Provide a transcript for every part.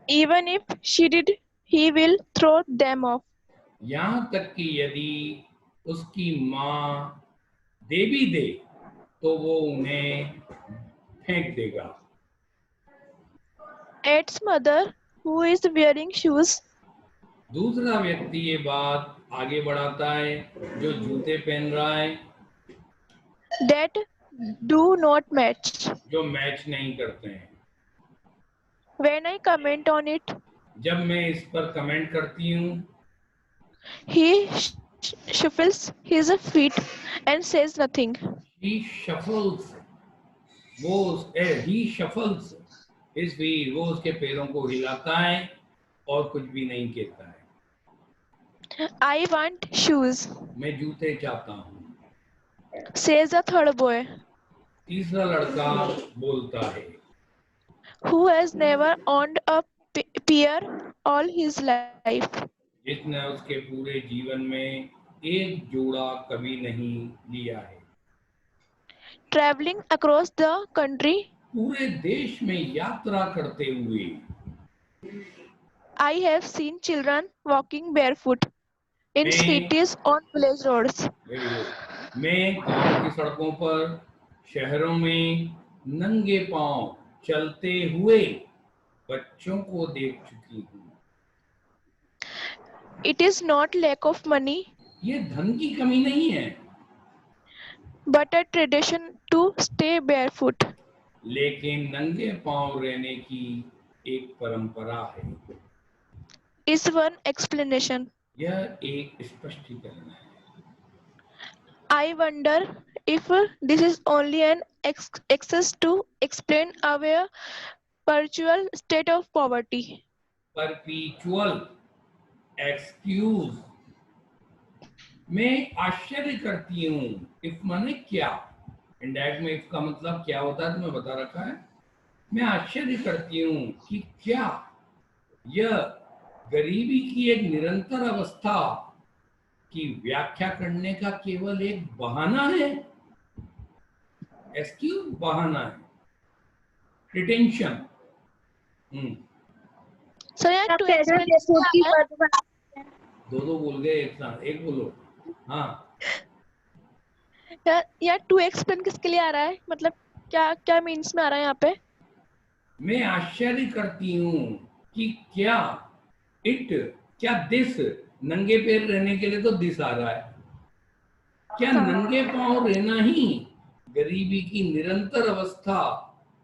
Even if she did, he will throw them off. यहाँ तक कि यदि उसकी माँ दे भी दे तो वो उन्हें फेंक देगा। Ed's mother, who is wearing shoes दूसरा व्यक्ति ये बात आगे बढ़ाता है जो जूते पहन रहा है, that do not match. जो मैच नहीं करते हैं। When I comment on it, जब मैं इस पर कमेंट करती हूँ, he shuffles his feet and says nothing. he shuffles, he shuffles his feet, वो उसके पैरों को हिलाता है और कुछ भी नहीं कहता है। I want shoes, मैं जूते चाहता हूँ, says the third boy, तीसरा लड़का बोलता है, who has never owned a pair all his life. जिसने उसके पूरे जीवन में एक जोड़ा कभी नहीं लिया है। Traveling across the country, पूरे देश में यात्रा करते हुए I have seen children walking barefoot in cities on village roads. Very good. मैं गांव की सड़कों पर, शहरों में नंगे पांव चलते हुए बच्चों को देख चुकी हूँ। It is not lack of money, ये धन की कमी नहीं है, but a tradition to stay barefoot. लेकिन नंगे पांव रहने की एक परंपरा है। Is one explanation. यह एक स्पष्टीकरण है। I wonder if this is only an excess to explain our perpetual state of poverty. परपीचुअल excuse. मैं आश्चर्य करती हूँ, इफ माने क्या, इंडायरेक्ट में इफ का मतलब क्या होता है तो मैं बता रखा है। मैं आश्चर्य करती हूँ कि क्या यह गरीबी की एक निरंतर अवस्था की व्याख्या करने का केवल एक बहाना है। एक्सक्यूज बहाना है, pretension. So yeah, to explain दो बोल गए एक साथ, एक बोलो। हाँ, या टू एक्सप्लेन किसके लिए आ रहा है, मतलब क्या क्या मीन्स में आ रहा है यहाँ पे? मैं आश्चर्य करती हूँ कि क्या दिस, नंगे पैर रहने के लिए तो दिस आ रहा है, क्या नंगे पांव रहना ही गरीबी की निरंतर अवस्था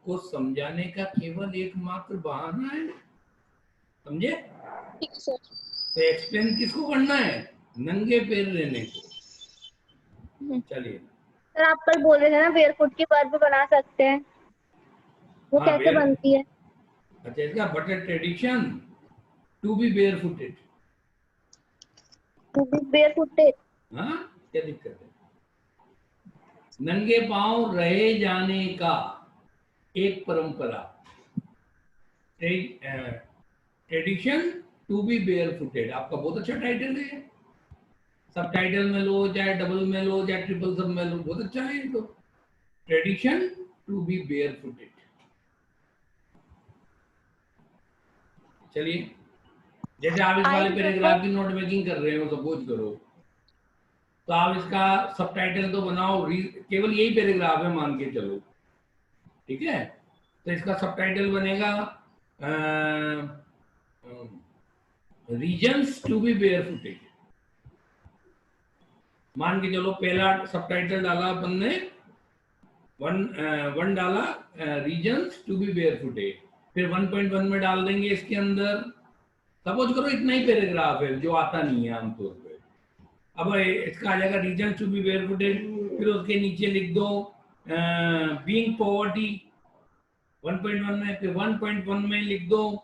को समझाने का केवल एकमात्र बहाना है? समझे? ठीक है सर। तो एक्सप्लेन किसको करना है? नंगे पैर रहने को। चलिए सर, आप कल बोल रहे थे ना बेयरफुट की बात भी बना सकते हैं, वो हाँ, कैसे बनती है? अच्छा, इसका but tradition to be barefooted. To be barefooted, हाँ, क्या दिक्कत है? नंगे पांव रहे जाने का एक परंपरा, ट्रेडिशन टू बी बेयरफुटेड। आपका बहुत अच्छा टाइटल है, सब टाइटल में लो, चाहे डबल में लो, चाहे ट्रिपल सब में लो, बहुत अच्छा है। तो ट्रेडिशन टू बी बेयरफुटेड। चलिए, जैसे आप इस वाले पैराग्राफ की नोट मेकिंग कर रहे हो, सपोज करो, तो आप इसका सबटाइटल तो बनाओ, केवल यही पैराग्राफ है मान के चलो, ठीक है? तो इसका सबटाइटल बनेगा रीजन्स टू बी बेयरफुटेड। मान के चलो पहला सबटाइटल डाला अपन ने, वन डाला रीजन्स टू बी बेयरफुटेड, फिर 1.1 में डाल देंगे इसके अंदर, सपोज करो इतना ही पैराग्राफ है जो आता नहीं है आमतौर पे। अब इसका आ जाएगा रीजन टू बी बेयरफुटेड, फिर उसके नीचे लिख दो बीइंग पॉवर्टी 1.1 में, फिर 1.1 में लिख दो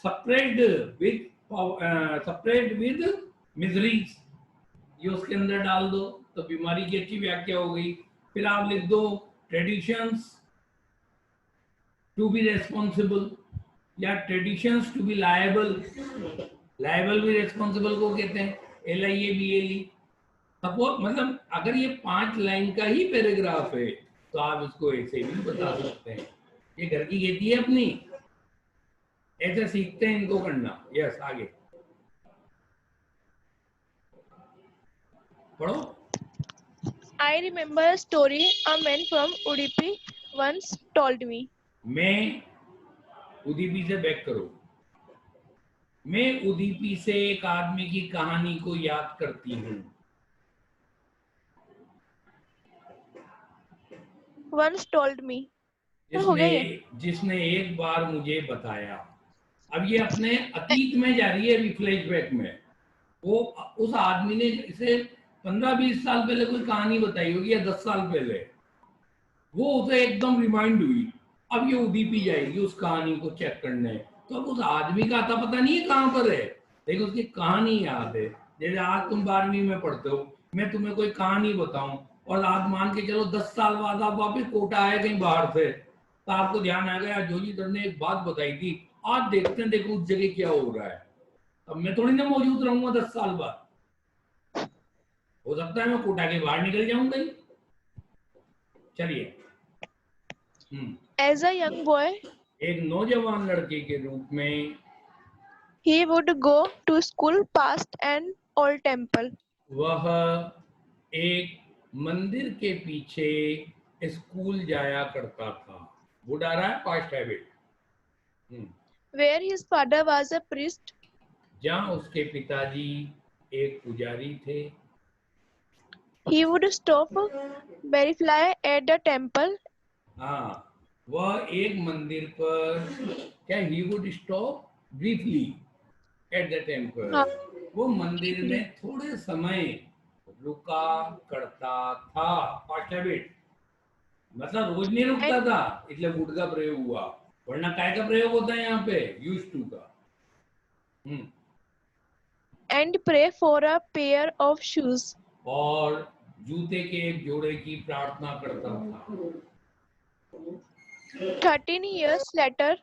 सप्रेड विद मिजरीज, ये उसके अंदर डाल दो, तो बीमारी की अच्छी व्याख्या हो गई। फिर आप लिख दो ट्रेडिशंस टू बी रेस्पॉन्सिबल या traditions to be liable. Liable भी रेस्पॉन्सिबल को कहते हैं, LIABLE। सपोज मतलब अगर ये 5 लाइन का ही पैराग्राफ है तो आप इसको ऐसे भी बता सकते हैं, ये घर की खेती है अपनी, ऐसे सीखते हैं इनको करना। यस, आगे पढ़ो। I remember a story a man from Udupi once told me. मैं उदीपी से बैक करो। मैं उदीपी से एक आदमी की कहानी को याद करती हूँ। Once told me. हो जिसने गया ये? जिसने एक बार मुझे बताया। अब ये अपने अतीत में जा रही है, अभी फ्लैशबैक में। वो उस आदमी ने इसे 15-20 साल पहले कोई कहानी बताई होगी या 10 साल पहले, वो उसे एकदम रिमाइंड हुई। अब ये उदीपी जाएगी उस कहानी को चेक करने। तो अब उस आदमी का आता पता नहीं है कहाँ पर है, लेकिन उसकी कहानी याद है। जैसे आज तुम 12वीं में पढ़ते हो, मैं तुम्हें कोई कहानी बताऊं और आज मान के चलो 10 साल बाद आप वापिस कोटा आए कहीं बाहर से, तो आपको ध्यान आएगा यार जोजी सर ने एक बात बताई थी, आज देखते हैं देखो उस जगह क्या हो रहा है। अब मैं थोड़ी ना मौजूद रहूंगा 10 साल बाद, हो सकता है मैं कोटा के बाहर निकल जाऊं कहीं। चलिए। As a young boy, एक नौजवान लड़के के रूप में he would go to school past an old temple, वह एक मंदिर के पीछे स्कूल जाया करता था। वुड आ रहा है past habit. where his father was a priest. जहाँ उसके पिताजी एक पुजारी थे। He would stop briefly at the temple. हाँ, वह एक मंदिर पर क्या he would stop briefly at the temple. हाँ, वो मंदिर में थोड़े समय रुका करता था। पास्ट हैबिट मतलब रोज नहीं रुकता and था, इसलिए वुड का प्रयोग हुआ, वरना काय का प्रयोग होता है यहाँ पे, यूज टू का। and pray for a pair of shoes. और जूते के एक जोड़े की प्रार्थना करता था। 13 years later,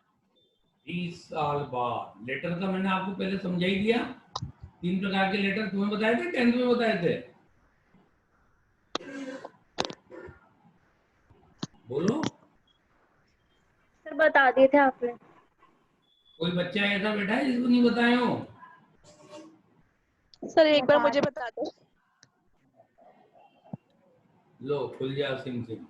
30 साल बाद। लेटर का मैंने आपको पहले समझा ही दिया। 3 प्रकार के लेटर तुम्हें बताए थे, 10th में बताए थे। बोलो। सर बता दिए थे आपने। कोई बच्चा ऐसा बैठा है जिसको नहीं बताए हो? सर एक बार मुझे बता दो। लो खुल जा सिंह सिंह।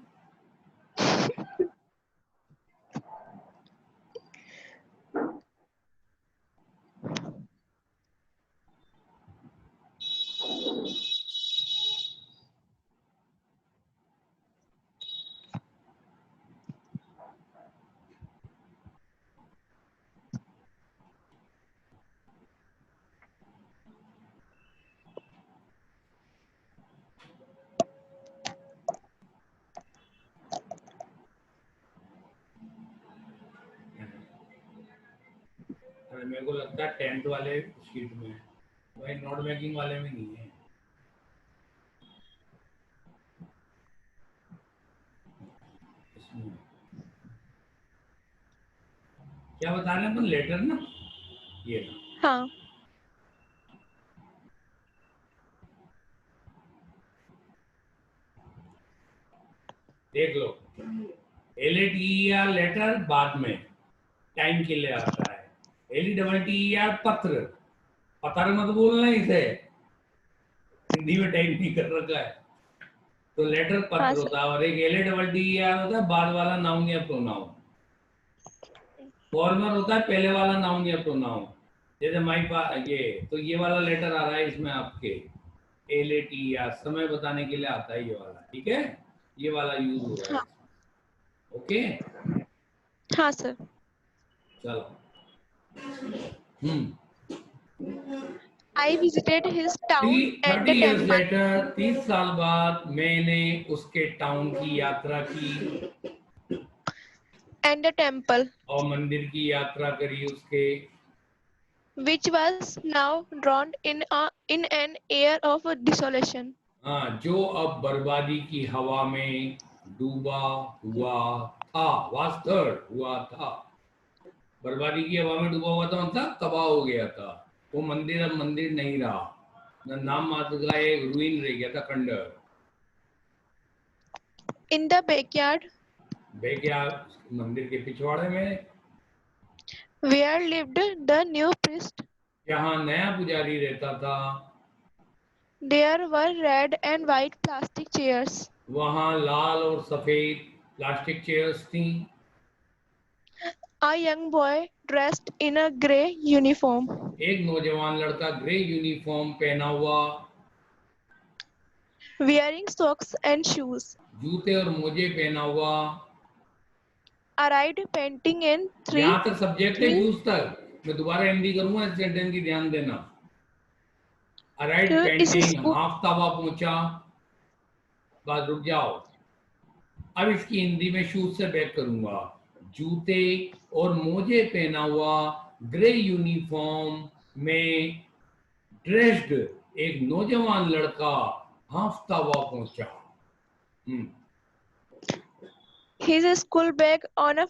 अरे मेरे को लगता है 10th वाले शीट में, भाई नोट मेकिंग वाले में नहीं है। इसमें क्या बता रहे हैं अपन, लेटर ना, ये ना। हाँ, देख लो, LATER लेटर बाद में टाइम के लिए आता है। LETTER पत्र, पत्र मत बोलना इसे, हिंदी में टाइप नहीं कर रखा है। तो लेटर हाँ पत्र सर। होता है, और एक LATTER होता है बाद वाला नाउन या प्रोनाउन। फॉर्मर होता है पहले वाला नाउन या प्रोनाउन। जैसे माई ये तो ये वाला लेटर आ रहा है इसमें आपके LATER, समय बताने के लिए आता है ये वाला, ठीक है, ये वाला यूज हो रहा है। हाँ, ओके, हाँ सर। चलो। I visited his town and 30 the years temple later, 30 साल बाद मैंने उसके टाउन की यात्रा की and the temple, और मंदिर की यात्रा करी उसके, which was now drowned in an air of desolation. हाँ, जो अब बर्बादी की हवा में डूबा हुआ था। वास्तव हुआ था, बर्बादी की हवा में डूबा हुआ था मतलब तबाह हो गया था। वो मंदिर अब मंदिर नहीं रहा, न नाम मात्र का एक रुइन रह गया था, खंडर। In the backyard, बैकयार्ड, मंदिर के पिछवाड़े में, Where lived the new priest? जहाँ नया पुजारी रहता था There were red and white plastic chairs. वहाँ लाल और सफेद प्लास्टिक चेयर्स थी। A young boy dressed in a grey uniform. एक नौजवान लड़का ग्रे यूनिफॉर्म पहना हुआ, Wearing socks and shoes. जूते और मोजे पहना हुआ। Arrived painting in यहाँ तक सब्जेक्ट है, three जूस तक। मैं दोबारा हिंदी करूंगा, इस सेंटेंस की ध्यान देना। Arrive to painting, school. हाफ्तावा पहुंचा। बस रुक जाओ, अब इसकी हिंदी में शूज से बैक करूंगा। जूते और मोजे पहना हुआ, ग्रे यूनिफॉर्म में ड्रेस्ड एक नौजवान लड़का हाफता हुआ पहुंचा। His school bag on a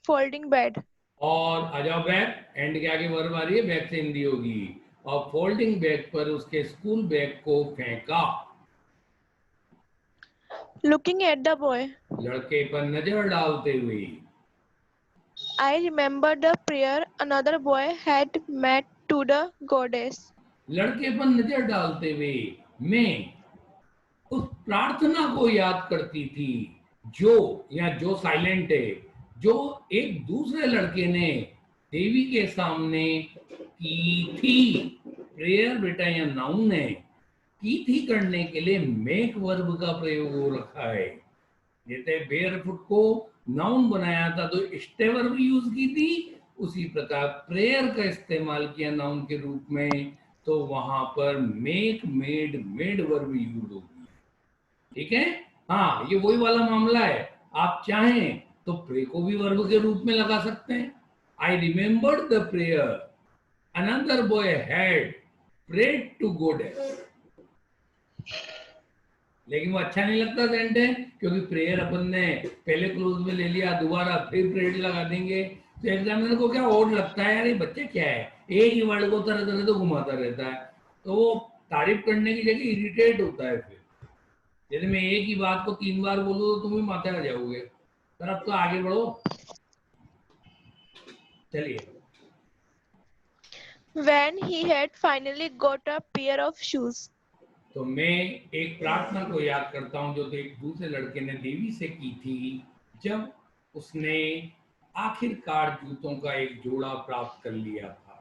folding bed. और आ जाओ बैक, एंड के आगे वर्ब आ रही है, बैक से हिंदी होगी। और फोल्डिंग बैग पर उसके स्कूल बैग को फेंका। Looking at the boy, लड़के पर नजर डालते हुए। I remembered the prayer another boy had made to the goddess. लड़के पर नजर डालते हुए मैं उस प्रार्थना को याद करती थी जो, या जो साइलेंट है, जो एक दूसरे लड़के ने देवी के सामने की थी। प्रेयर बेटा या नाउन है, की थी करने के लिए मेक वर्ब का प्रयोग हो रखा है। जैसे बेयरफुट को नाउन बनाया था तो स्टे वर्ब यूज की थी, उसी प्रकार प्रेयर का इस्तेमाल किया नाउन के रूप में, तो वहां पर make made made verb use होगी। ठीक है, हाँ, ये वही वाला मामला है। आप चाहें तो प्रे को भी वर्ब के रूप में लगा सकते हैं। I remembered the prayer another boy had prayed to goddess. लेकिन वो अच्छा नहीं लगता सेंटेंस, क्योंकि प्रेयर अपन ने पहले क्लोज में ले लिया, दोबारा फिर प्रेड लगा देंगे तो एग्जामिनर को क्या और लगता है, यार ये बच्चा क्या है, एक ही वर्ड को तरह तरह तो घुमाता रहता है, तो वो तारीफ करने की जगह इरिटेट होता है। फिर यदि मैं एक ही बात को 3 बार बोलूं तो तुम भी माथे आ जाओगे। पर अब तो आगे बढ़ो, चलिए। When he had finally got a pair of shoes, तो मैं एक प्रार्थना को याद करता हूं जो तो एक दूसरे लड़के ने देवी से की थी, जब उसने आखिरकार जूतों का एक जोड़ा प्राप्त कर लिया था।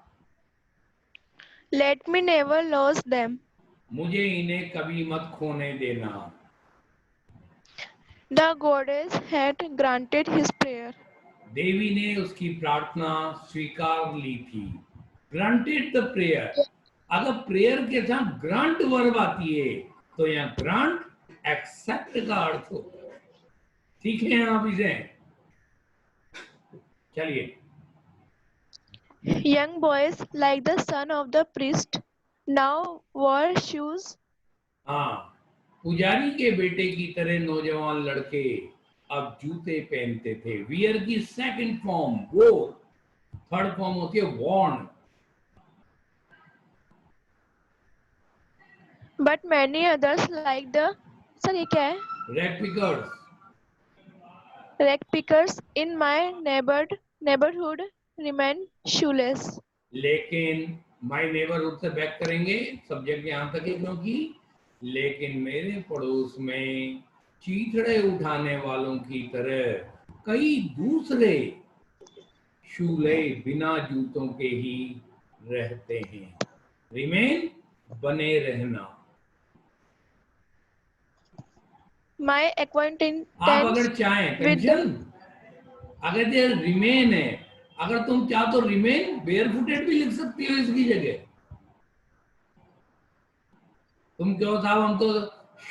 let me never lose them. मुझे इन्हें कभी मत खोने देना। The goddess had granted his prayer. देवी ने उसकी प्रार्थना स्वीकार ली थी। ग्रांटेड द प्रेयर, अगर प्रेयर के साथ ग्रांट वर्ब आती है तो यहाँ ग्रांट एक्सेप्ट का अर्थ होता है। ठीक है आप इसे, चलिए। Young boys, like the son of the priest, now wore shoes. हाँ, पुजारी के बेटे की तरह नौजवान लड़के अब जूते पहनते थे। वियर की सेकंड फॉर्म वो, थर्ड फॉर्म होती है worn. But many others like the sir ये क्या है? Rag pickers. Rag pickers in my neighborhood remain shoeless. लेकिन माय नेबरहुड से बैक करेंगे, सब्जेक्ट यहाँ तक है, क्योंकि लेकिन मेरे पड़ोस में चीथड़े उठाने वालों की तरह कई दूसरे शूले बिना जूतों के ही रहते हैं। रिमेन बने रहना। My आप acquaintance अगर चाहें, with टेंशन, अगर ये रिमेन है, अगर तुम चाहो तो रिमेन बेयरफुटेड भी लिख सकती हो इसकी जगह। तुम कहो साहब हम तो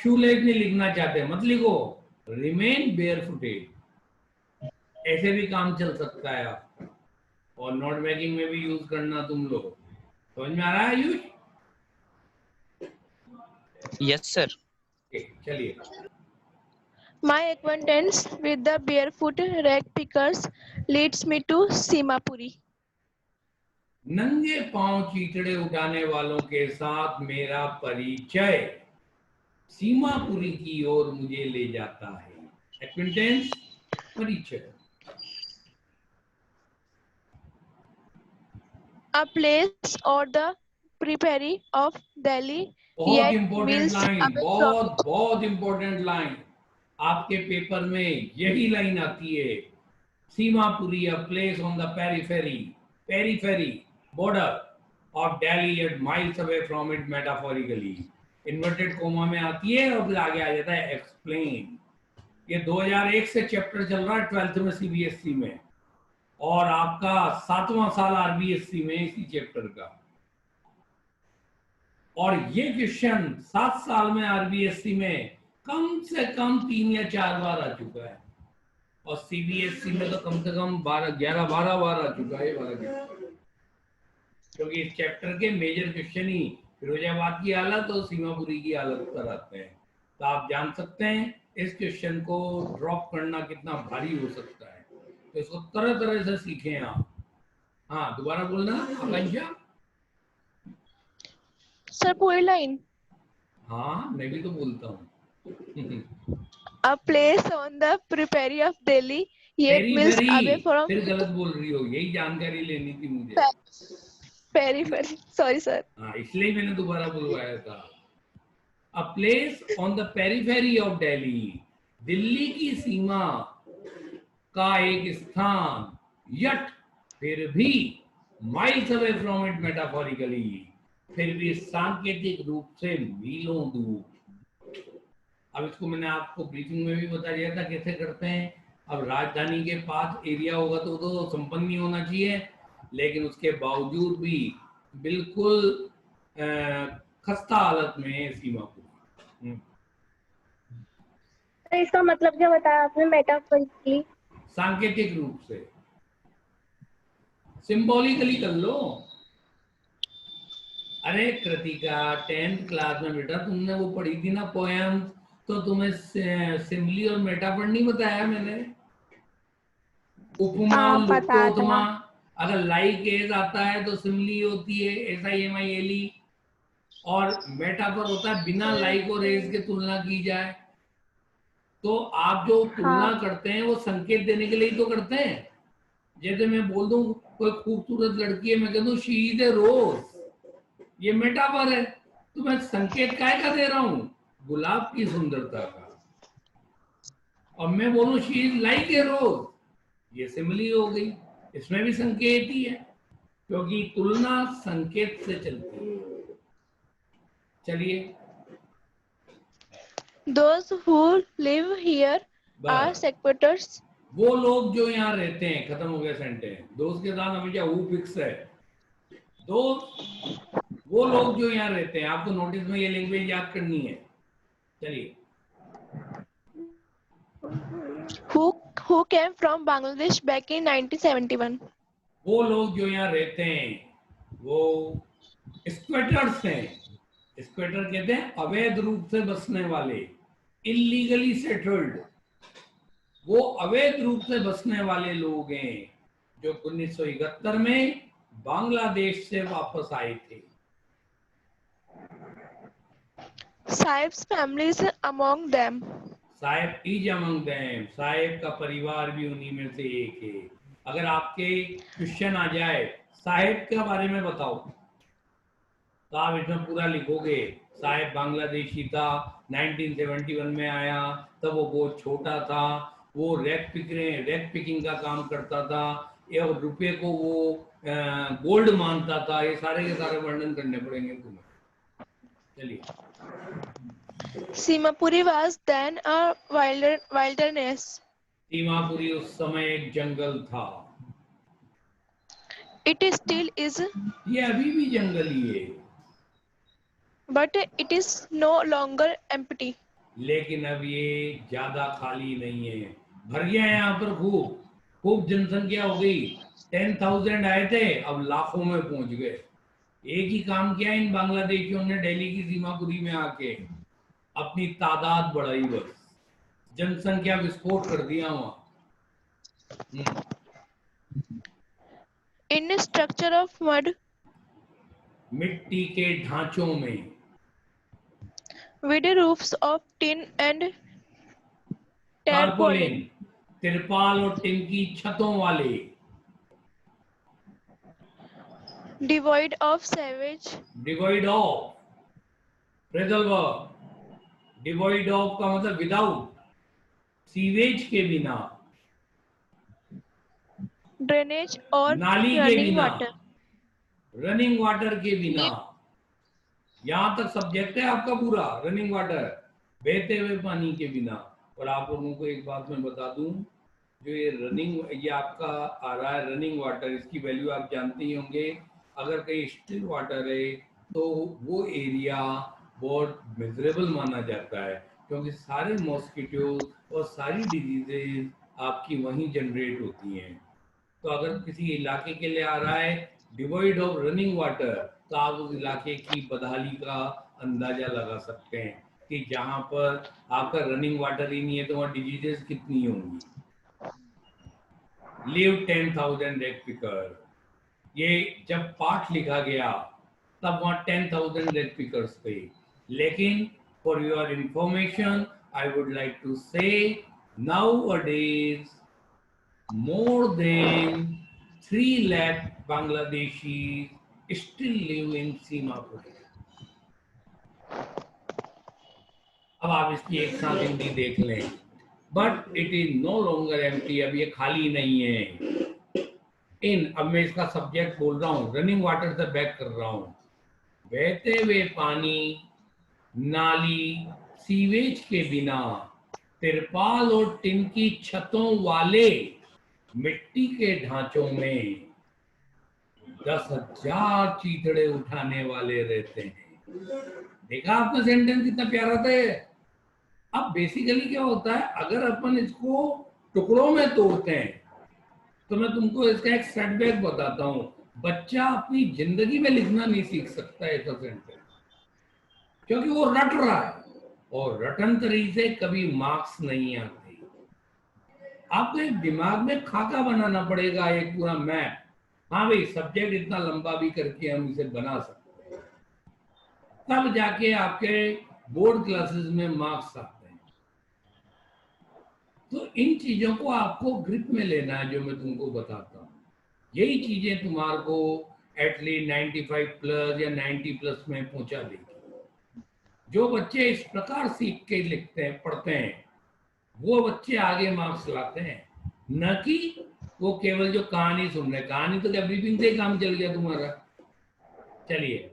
शूलेस नहीं लिखना चाहते, मत लिखो, रिमेन बेयरफुटेड, ऐसे भी काम चल सकता है आपका। और नोट मेकिंग में भी यूज करना तुम लोग। समझ में आ रहा है आयुष? Yes sir. चलिए। my acquaintance with the barefoot rag pickers leads me to Simapuri. नंगे पांव चीथड़े उठाने वालों के साथ मेरा परिचय सीमापुरी की ओर मुझे ले जाता है। एक्विंटेंस, परिचय। A place on the periphery of Delhi, बहुत yet important miles line, away from बहुत बहुत इंपॉर्टेंट लाइन। आपके पेपर में यही लाइन आती है। Seemapuri, a place on the periphery border of Delhi at miles away from it metaphorically। Inverted coma में आती है और फिर आगे आ जाता है एक्सप्लेन। ये 2001 से चैप्टर चल रहा है 12th में सीबीएसई में, और आपका 7वां साल आरबीएसई में इसी चैप्टर का। और ये क्वेश्चन 7 साल में आरबीएसई में कम से कम 3 या 4 बार आ चुका है, और सीबीएसई में तो कम से कम 11 12 बार आ चुका है ये वाला क्वेश्चन। क्योंकि इस चैप्टर के मेजर क्वेश्चन ही फिरोजाबाद की हालत और सीमापुरी की हालत पर आते हैं। तो आप जान सकते हैं इस क्वेश्चन को ड्रॉप करना कितना भारी हो सकता है। तो इसको तरह तरह से सीखें आप। हाँ, दोबारा बोलना आकांक्षा। सर पूरी लाइन। हाँ, मैं भी तो बोलता हूँ। A place on the periphery of Delhi, yet miles away periphery, from फिर गलत बोल रही हो, यही जानकारी लेनी थी मुझे। periphery. Sorry, sir. हाँ, इसलिए मैंने दोबारा बुलवाया था। A place on the periphery of Delhi, Delhi की सीमा का एक स्थान, यट फिर भी miles away from it metaphorically, फिर भी सांकेतिक रूप से मीलों दूर। अब इसको मैंने आपको ब्रीफिंग में भी बता दिया था कैसे करते हैं। अब राजधानी के पास एरिया होगा तो संपन्न नहीं होना चाहिए, लेकिन उसके बावजूद भी बिल्कुल खस्ता हालत में है सीमापुर। तो इसका मतलब क्या बताया आपने मेटाफोरिकली? सांकेतिक रूप से, सिंबॉलिकली कर लो। अरे कृतिका, 10th क्लास में बेटा तुमने वो पढ़ी थी ना पोएम, तो तुम्हें सिमली और मेटाफर नहीं बताया मैंने? उपमा, पता लुप्तोपमा। था। अगर लाइक एज आता है तो सिमली होती है, SIMILE। और मेटाफर होता है बिना लाइक और एज के तुलना की जाए। तो आप जो तुलना हाँ। करते हैं वो संकेत देने के लिए ही तो करते हैं। जैसे मैं बोल दूं कोई खूबसूरत लड़की है, मैं कह दूं शी इज ए रोज, ये मेटाफर है। तो मैं संकेत काय का दे रहा हूं? गुलाब की सुंदरता का। और मैं बोलूं शी इज लाइक ए रोज, ये सिमिली हो गई, इसमें भी संकेत ही है, क्योंकि तुलना संकेत से चलती है। चलिए, Those who live here are बस sequesters. वो लोग जो यहाँ रहते हैं, खत्म हो गया सेंटेंस। दोस्त के साथ हमेशा हु फिक्स है। दोस्त वो लोग जो यहाँ रहते हैं, आपको नोटिस में ये लैंग्वेज याद करनी है। चलिए, Who came from Bangladesh back in 1971. वो लोग जो यहाँ रहते हैं वो स्क्वेटर्स हैं। स्क्वेटर कहते हैं अवैध रूप से बसने वाले, इलीगली सेटल्ड। वो अवैध रूप से बसने वाले लोग हैं जो 1971 में बांग्लादेश से वापस आए थे। Saib's family is among them. Saheb is among them, Saheb का परिवार भी उन्हीं में से एक है। अगर आपके क्वेश्चन आ जाए साहेब के बारे में बताओ, तो आप इसमें पूरा लिखोगे। साहेब बांग्लादेशी था, 1971 में आया, तब वो बहुत छोटा था, वो रैक पिकिंग का काम करता था, और रुपये को वो गोल्ड मानता था। ये सारे के सारे वर्णन करने पड़ेंगे तुम्हें। चलिए, Simapuri was then a wilderness. Seemapuri उस समय एक जंगल था। It still is, ये अभी भी जंगल ही है, but it is no longer empty. लेकिन अब ये ज्यादा खाली नहीं है, भर गया है। यहाँ पर खूब खूब जनसंख्या हो गई। 10,000 आए थे, अब लाखों में पहुंच गए। एक ही काम किया इन बांग्लादेशियों ने दिल्ली की सीमापुरी में आके, अपनी तादाद बढ़ाई, बस जनसंख्या विस्फोट कर दिया वहां। In a structure of mud, मिट्टी के ढांचों में, with roofs of tin and tarpaulin, tarpaulin. तिरपाल और टिन की छतों वाले। devoid of savage, devoid of, phrasal verb, devoid of का मतलब विदाउट, सीवेज के बिना, drainage or नाली के running बिना, water. रनिंग वाटर के बिना। Live, यहां तक सब्जेक्ट है आपका पूरा, रनिंग वाटर, बहते हुए पानी के बिना। और आप लोगों को एक बात मैं बता दूं, जो ये रनिंग, ये आपका आ रहा है रनिंग वाटर, इसकी वैल्यू आप जानते ही होंगे। अगर कहीं स्टिल वाटर है तो वो एरिया बहुत मिजरेबल माना जाता है, क्योंकि सारे मॉस्किटो और सारी डिजीजेज आपकी वहीं जनरेट होती हैं। तो अगर किसी इलाके के लिए आ रहा है डिवॉइड ऑफ रनिंग वाटर, तो आप उस इलाके की बदहाली का अंदाजा लगा सकते हैं कि जहां पर आपका रनिंग वाटर ही नहीं है तो वहां डिजीजेस कितनी होंगी। लिव 10,000 रेक्टिकर, ये जब पाठ लिखा गया तब वहां 10,000 रेक्टिकर्स थे, लेकिन for your information I would like to say nowadays more than 3 lakh Bangladeshis still live in Simapur. अब आप इसकी एक साथ हिंदी देख लें, but it is no longer empty, अब ये खाली नहीं है। अब मैं इसका सब्जेक्ट बोल रहा हूँ, रनिंग वाटर से बैक कर रहा हूँ। बहते हुए पानी, नाली, सीवेज के बिना, तिरपाल और टिन की छतों वाले मिट्टी के ढांचों में 10,000 चीथड़े उठाने वाले रहते हैं। देखा आपका सेंटेंस कितना प्यारा था। अब बेसिकली क्या होता है, अगर अपन इसको टुकड़ों में तोड़ते हैं तो मैं तुमको इसका एक सेटबैक बताता हूं। बच्चा अपनी जिंदगी में लिखना नहीं सीख सकता ऐसा सेंटेंस, क्योंकि वो रट रहा है, और रटन तरीके से कभी मार्क्स नहीं आते। आपको एक दिमाग में खाका बनाना पड़ेगा, एक पूरा मैप। हाँ भाई, सब्जेक्ट इतना लंबा भी करके हम इसे बना सकते हैं, तब जाके आपके बोर्ड क्लासेस में मार्क्स आते हैं। तो इन चीजों को आपको ग्रिप में लेना है, जो मैं तुमको बताता हूँ। यही चीजें तुम्हारे को एटलीस्ट 95 प्लस या 90 प्लस में पहुंचा देगी। जो बच्चे इस प्रकार सीख के लिखते हैं, पढ़ते हैं, वो बच्चे आगे मार्क्स लाते हैं, न कि वो केवल जो कहानी सुन रहे। कहानी तो क्या ब्रीफिंग से ही काम चल गया तुम्हारा। चलिए,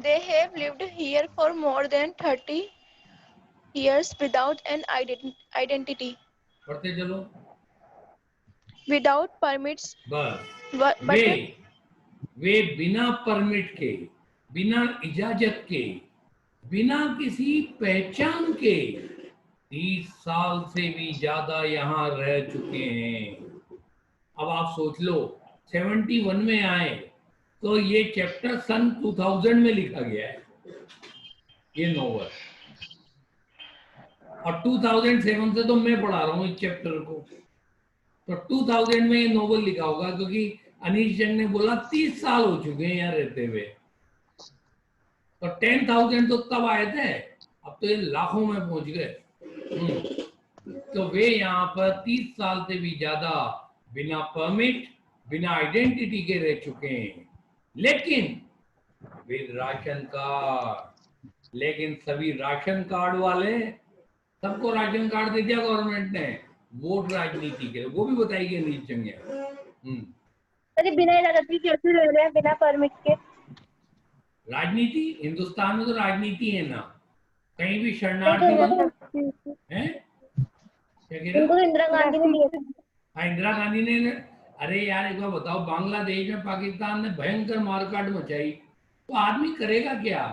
they have lived here for more than 30 years without an identity, पढ़ते चलो। without permits, बस, but वे बिना परमिट के, बिना इजाजत के, बिना किसी पहचान के 30 साल से भी ज्यादा यहाँ रह चुके हैं। अब आप सोच लो, 71 में आए तो ये चैप्टर सन 2000 में लिखा गया है, ये नोवेल। और 2007 से तो मैं पढ़ा रहा हूँ इस चैप्टर को, तो 2000 में ये नोवेल लिखा होगा, क्योंकि अनीश जंग ने बोला 30 साल हो चुके हैं यहाँ रहते हुए। तो 10,000 तो तब आए थे, अब तो ये लाखों में पहुंच गए। तो वे यहाँ पर 30 साल से भी ज्यादा बिना परमिट, बिना आइडेंटिटी के रह चुके हैं, लेकिन विद राशन कार्ड। लेकिन सभी राशन कार्ड वाले, सबको राशन कार्ड दे दिया गवर्नमेंट ने, वोट राजनीति के, वो भी बताएगी अनीश जंग। अरे बिना इजाजत के कैसे रह रहे हैं, बिना परमिट के? राजनीति, हिंदुस्तान में तो राजनीति है ना, कहीं भी तो शरणार्थी बन है। क्या कह रहे इनको हो? तो इंदिरा गांधी ने दिए थे। हाँ, इंदिरा गांधी ने। अरे यार, एक बार बताओ, बांग्लादेश में पाकिस्तान ने भयंकर मारकाट मचाई, तो आदमी करेगा क्या?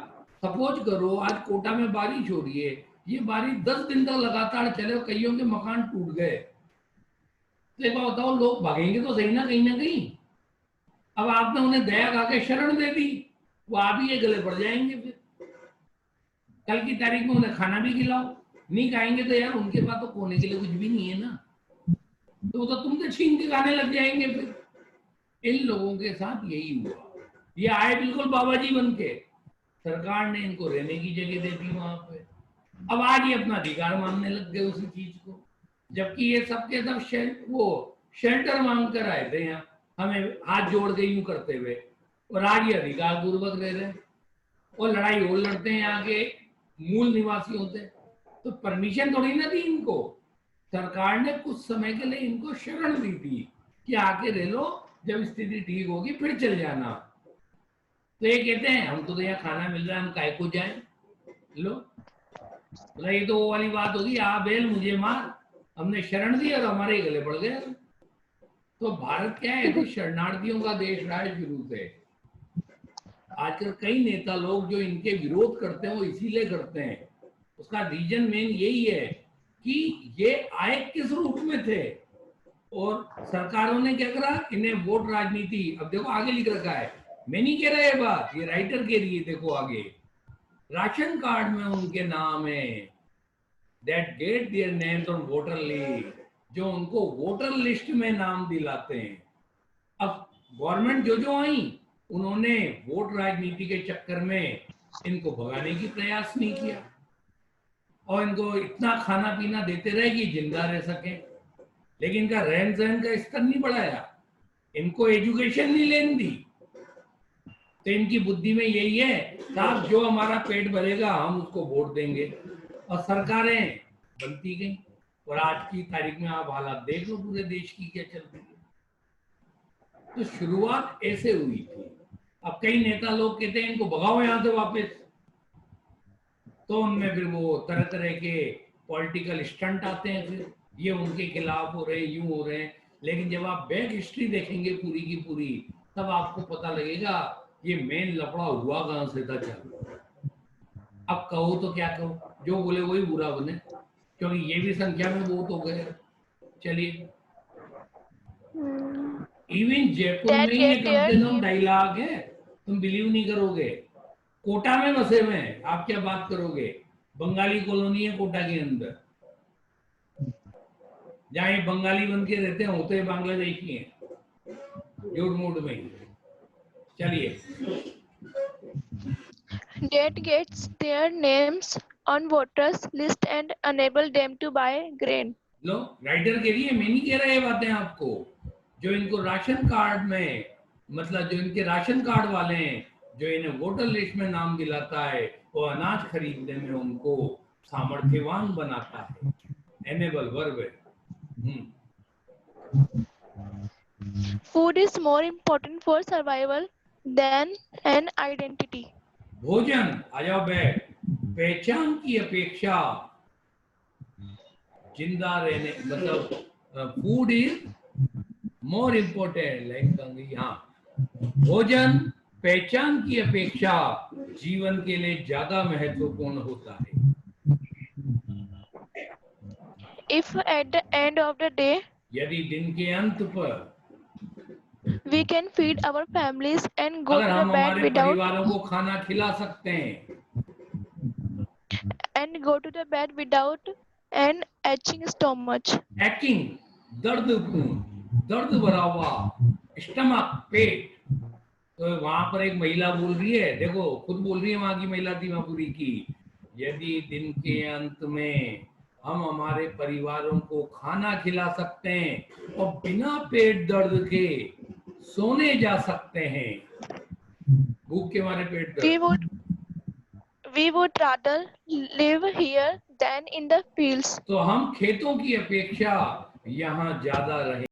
सपोज करो आज कोटा में बारिश हो रही है, ये बारिश 10 दिन तक लगातार चले, कईयों के मकान टूट गए, तो एक बार बताओ, लोग भागेंगे तो सही ना कहीं ना कहीं। अब आपने उन्हें दया खा के शरण दे दी, वो आप ही ये गले पड़ जाएंगे। फिर कल की तारीख में उन्हें खाना भी खिलाओ, नहीं खाएंगे तो यार उनके पास तो खोने के लिए कुछ भी नहीं है ना, तो तुमसे छीन के खाने लग जाएंगे। फिर इन लोगों के साथ यही हुआ। ये आए बिल्कुल बाबा जी बन के, सरकार ने इनको रहने की जगह दे दी वहां पे। अब आज ये अपना अधिकार मानने लग गए उसी चीज को, जबकि ये सबके सब वो शेल्टर मांग कर आए थे यहाँ। हमें हाथ जोड़ के यूं करते हुए, और आज ये अधिकार पूर्वक रह रहे हैं और लड़ाई और लड़ते हैं यहाँ के मूल निवासी होते हैं। तो परमिशन थोड़ी ना दी इनको, सरकार ने कुछ समय के लिए इनको शरण दी थी कि आके रह लो, जब स्थिति ठीक होगी फिर चल जाना। तो ये कहते हैं हम तो यहाँ खाना मिल रहा है, हम काय को जाए लो। बोला ये तो वो वाली बात होगी, आ बेल मुझे मार, हमने शरण दी और हमारे ही गले पड़ गए। तो भारत क्या है, तो शरणार्थियों का देश रहा है शुरू से। आजकल कई नेता लोग जो इनके विरोध करते हैं वो इसीलिए करते हैं, उसका रीजन मेन यही है कि ये आए किस रूप में थे और सरकारों ने क्या करा, इन्हें वोट राजनीति। अब देखो आगे लिख रखा है, मैं नहीं कह रहा ये बात, ये राइटर के लिए, देखो आगे राशन कार्ड में उनके नाम है, that get their names on voter list, जो उनको वोटर लिस्ट में नाम दिलाते हैं। अब गवर्नमेंट जो जो आई उन्होंने वोट राजनीति के चक्कर में इनको भगाने की प्रयास नहीं किया और इनको इतना खाना पीना देते रहे कि जिंदा रह सके, लेकिन इनका रहन सहन का स्तर नहीं बढ़ाया, इनको एजुकेशन नहीं लेने दी। तो इनकी बुद्धि में यही है, साहब जो हमारा पेट भरेगा हम उसको वोट देंगे, और सरकारें बनती गई। और आज की तारीख में आप हालात देख लो पूरे देश की क्या चल रही है। तो शुरुआत ऐसे हुई थी। अब कई नेता लोग कहते हैं इनको भगाओ यहां से वापस, तो उनमें फिर वो तरह तरह के पॉलिटिकल स्टंट आते हैं, फिर ये उनके खिलाफ हो रहे हैं, यूं हो रहे हैं। लेकिन जब आप बैक हिस्ट्री देखेंगे पूरी की पूरी, तब आपको पता लगेगा ये मेन लफड़ा हुआ कहां से था। चल अब कहो तो क्या कहो, जो बोले वही बुरा बने, क्योंकि ये भी संख्या में बहुत हो गए। चलिए, इवन जयपुर में ही कम से कम 2.5 लाख है, तुम बिलीव नहीं करोगे। कोटा में बसे हुए हैं, आप क्या बात करोगे, बंगाली कॉलोनी है कोटा के अंदर, जहां ये बंगाली बन के रहते हैं, होते बांग्लादेशी हैं झूठ मूठ में। चलिए, that gets their names on voters list and enable them to buy grain. Low, writer के लिए मैं नहीं कह रहा ये बातें आपको, जो इनको राशन कार्ड में, मतलब जो इनके राशन कार्ड वाले हैं, जो इन्हें वोटर लिस्ट में नाम दिलाता है, वो अनाज खरीदने में उनको सामर्थ्यवान बनाता है। एनेबल वर्ब है। Food is more important for survival than an identity. भोजन, आ जाओ बैठ, पहचान की अपेक्षा जिंदा रहने, मतलब food is more important, like हाँ, भोजन पहचान की अपेक्षा जीवन के लिए ज्यादा महत्वपूर्ण होता है। If at the end of the day यदि दिन के अंत पर we can feed our families and go अगर to the हम bed हमारे without परिवारों को खाना खिला सकते हैं, an aching stomach, हैकिंग, दर्द भरा हुआ स्टमक, पेट। तो वहां पर एक महिला बोल रही है, देखो खुद बोल रही है वहां की महिला दीमापुरी की, यदि दिन के अंत में हम हमारे परिवारों को खाना खिला सकते हैं और बिना पेट दर्द के सोने जा सकते हैं, भूख के मारे पेट दर्द, we would rather live here than in the fields. तो हम खेतों की अपेक्षा यहाँ ज्यादा रहे।